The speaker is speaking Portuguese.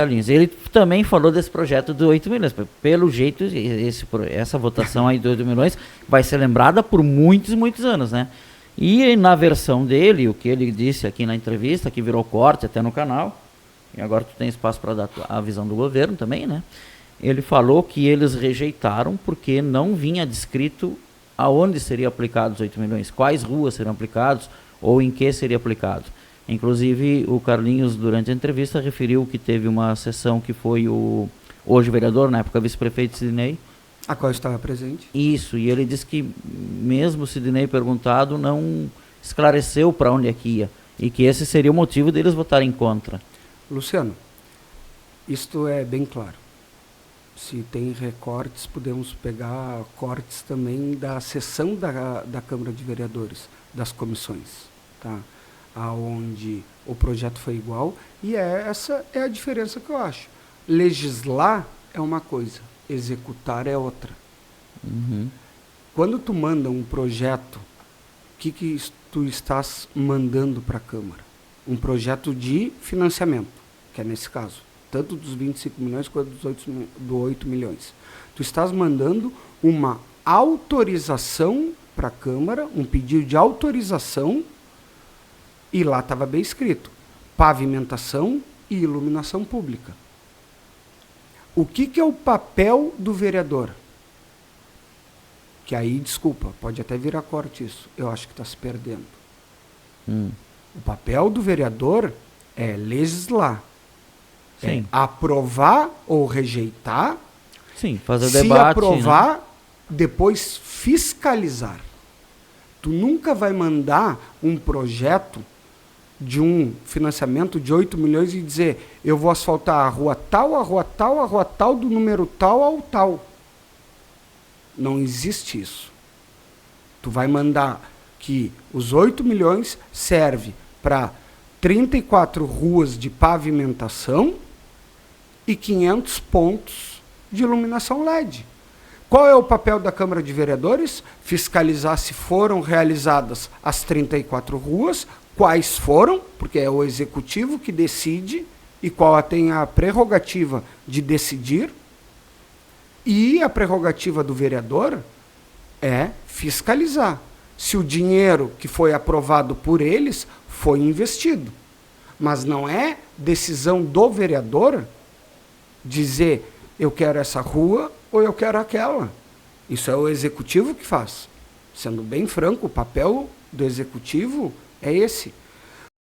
Carlinhos. Ele também falou desse projeto de 8 milhões. Pelo jeito, essa votação aí de 8 milhões vai ser lembrada por muitos, muitos anos, né? E na versão dele, o que ele disse aqui na entrevista, que virou corte até no canal, e agora tu tem espaço para dar a visão do governo também, né? Ele falou que eles rejeitaram porque não vinha descrito aonde seria aplicado os 8 milhões, quais ruas seriam aplicados ou em que seria aplicado. Inclusive, o Carlinhos, durante a entrevista, referiu que teve uma sessão que foi o hoje vereador, na época vice-prefeito Sidney. A qual estava presente. Isso, e ele disse que mesmo o Sidney perguntado, não esclareceu para onde é que ia, e que esse seria o motivo deles votarem contra. Luciano, isto é bem claro. Se tem recortes, podemos pegar cortes também da sessão da Câmara de Vereadores, das comissões, tá? Aonde o projeto foi igual, e essa é a diferença que eu acho. Legislar é uma coisa, executar é outra. Uhum. Quando tu manda um projeto, o que tu estás mandando para a Câmara? Um projeto de financiamento, que é nesse caso, tanto dos 25 milhões quanto dos 8 milhões. Tu estás mandando uma autorização para a Câmara, um pedido de autorização, e lá estava bem escrito, pavimentação e iluminação pública. O que é o papel do vereador? Que aí, desculpa, pode até virar corte isso, eu acho que está se perdendo. O papel do vereador é legislar. Sim. É aprovar ou rejeitar. Sim, fazer se debate. Se aprovar, né? Depois fiscalizar. Tu nunca vai mandar um projeto de um financiamento de 8 milhões e dizer, eu vou asfaltar a rua tal, a rua tal, a rua tal, do número tal ao tal. Não existe isso. Tu vai mandar que os 8 milhões serve para 34 ruas de pavimentação e 500 pontos de iluminação LED. Qual é o papel da Câmara de Vereadores? Fiscalizar se foram realizadas as 34 ruas, quais foram, porque é o executivo que decide e qual tem a prerrogativa de decidir, e a prerrogativa do vereador é fiscalizar se o dinheiro que foi aprovado por eles foi investido. Mas não é decisão do vereador dizer eu quero essa rua ou eu quero aquela. Isso é o executivo que faz. Sendo bem franco, o papel do executivo é esse.